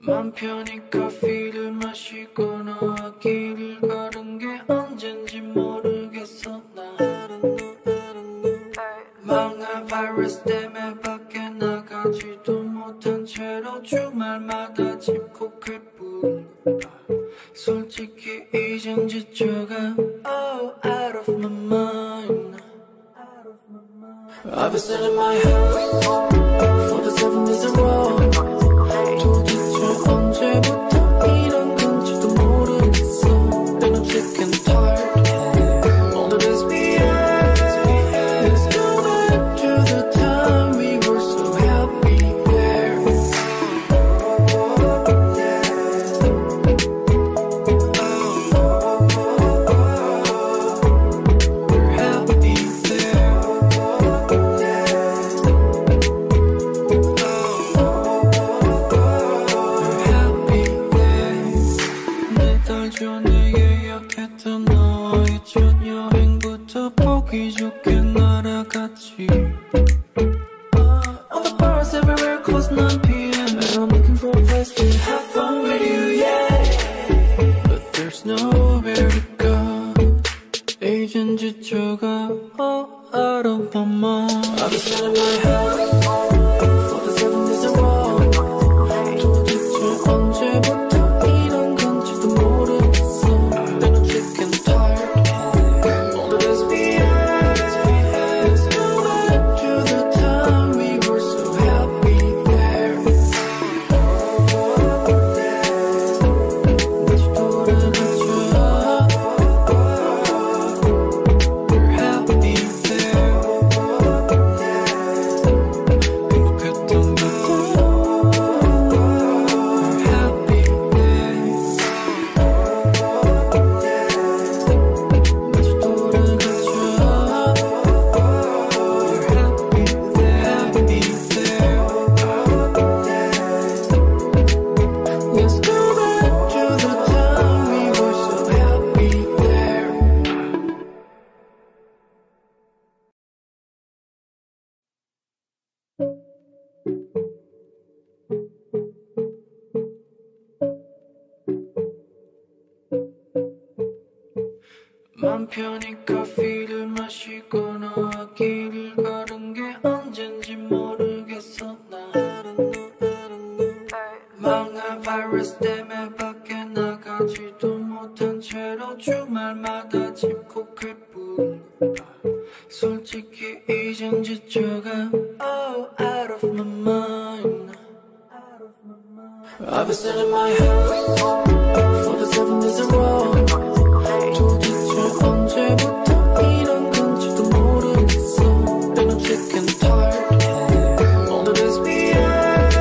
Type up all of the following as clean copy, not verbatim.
맘 편히 커피를 마시거나 길을 걸은 게 언젠지 모르겠어 난 망할 바이러스 때문에 밖에 나가지도 못한 채로 주말마다 집 cookery 뿐 솔직히 이젠 지쳐가 out of my mind I've been sitting in my house for the 7 days in a row 도대체 언제부터 이런 건지도 모르겠어 And I'm sick and tired all the days behind Let's go back to the time we were so happy there We're happy there 전에 예약했던 너와의 첫 여행부터 보기 좋게 날아갔지 All the bars everywhere close 9 p.m. And I'm looking for a place to have fun with you, yeah But there's nowhere to go 이젠 지쳐가 out of my mind I've been sitting in my house for the 7 days in a row 도대체 언제부터 이런 건지도 모르겠어 And I'm sick and tired all the days behind Let's go back to the time we were so happy there 다시 돌아가자 We're happy there 행복했던 그때 We're happy there 다시 돌아가자 We're happy there Let's go back to the time we were so happy there 맘 편히 커피를 마시거나 길을 걸은 게 언젠지 모르겠어 난 망할 바이러스 때문에 밖에 나가지도 못한 채로 주말마다 집 cookery 뿐 솔직히 이젠 지쳐가 out of my mind I've been sitting in my house for the 7 days in a row 도대체 언제부터 이런 건지도 모르겠어 And I'm sick and tired all the days behind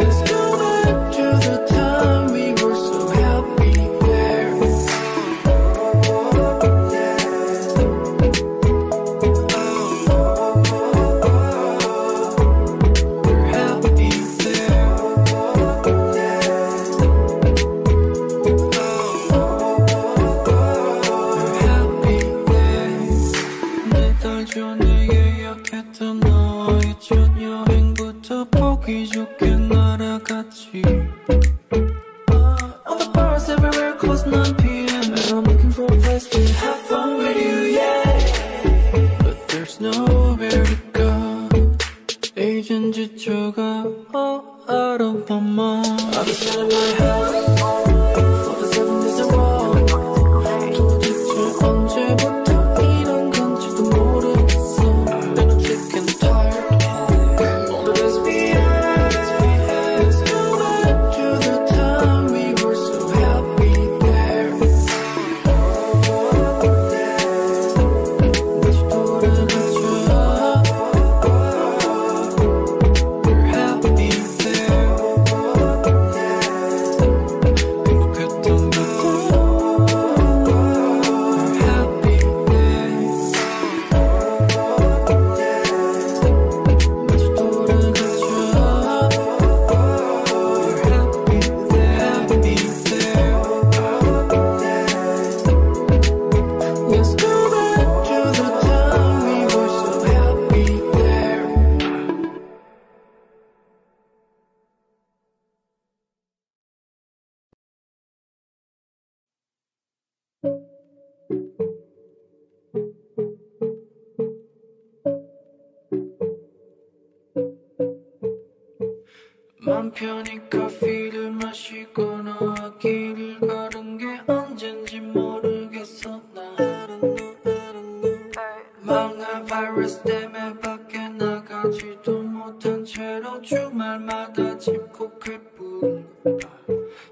Let's go back to the time we were so happy there We're happy there We're happy there 네달 전에 예약했던 너와의 첫 여행부터 보기 좋게 날아갔지 All the bars everywhere close 9 p.m. And I'm looking for a place to have fun with you, yeah But there's nowhere to go 이젠 지쳐가 out of my mind I've been sitting in my house for the 7 days in a row 도대체 언제부터 이런 건지도 모르겠어 And I'm sick and tired all the days behind Let's go back to the time we were so happy there 맘 편히 커피를 마시거나 길을 걸은 게 언젠지 모르겠어 난 망할 바이러스 때문에 밖에 나가지도 못한 채로 주말마다 집 cookery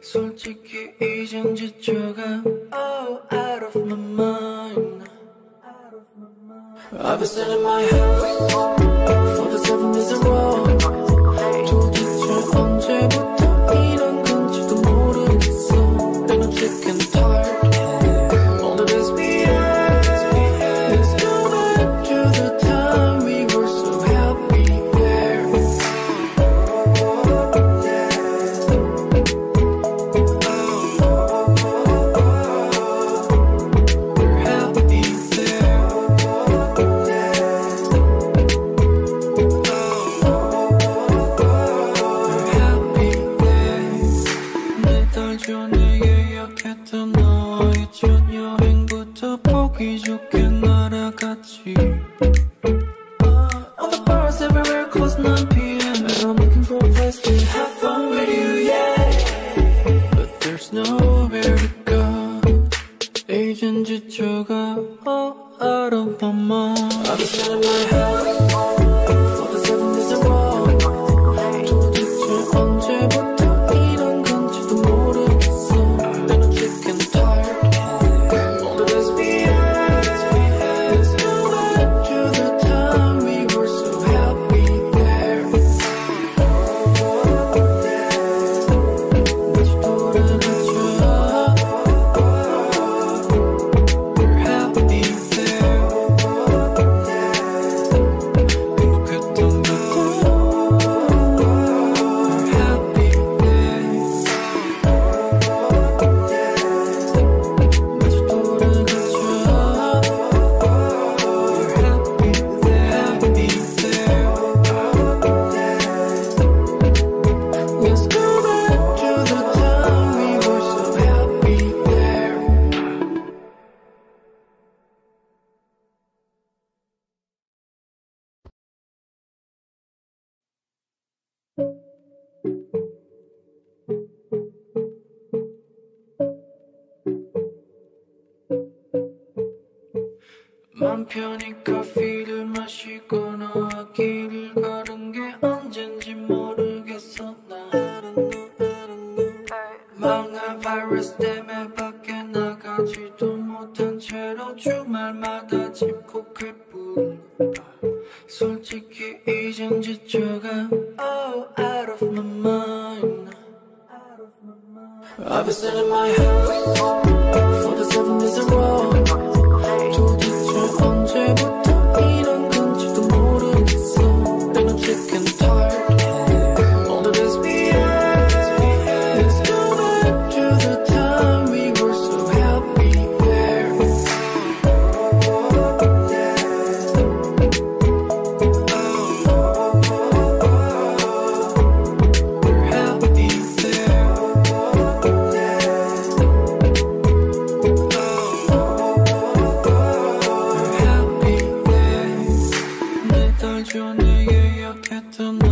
솔직히 이젠 지쳐가 out of my mind I've been sitting in my house for the 7 days in a row 도대체 언제부터 이런 건지도 모르겠어 And I'm sick and tired all the days behind Let's go back to the time we were so happy there We're happy there 전에 예약했던 너와의 첫 여행부터 보기 좋게 날아갔지 All the bars everywhere close 9 p.m. And I'm looking for a place to have fun with you, yeah But there's nowhere to go 이젠 지쳐가 out of my mind I've been sitting in my house for the 7 days in a row 도대체 언제부터 이런 건지도 모르겠어 And I'm sick and tired all the days behind Let's go back to the time we were so happy there 다시 돌아가자 We're happy there 행복했던 그때 We're happy there 다시 돌아가자 We're happy there Let's go back to the time we were so happy there 맘 편히 커피를 마시거나 길을 걸은 게 언젠지 모르겠어 난 망할 바이러스 때문에 밖에 나가지도 못한 채로 주말마다 집 cookery 솔직히 이젠 지쳐가 out of my mind I've been sitting in my house for the 7 days in a row 도대체 언제부터 이런 건지도 모르겠어 And I'm sick and tired all the days behind Let's go back to the time we were so happy there We're happy there We're happy there 4달 전에 예약했던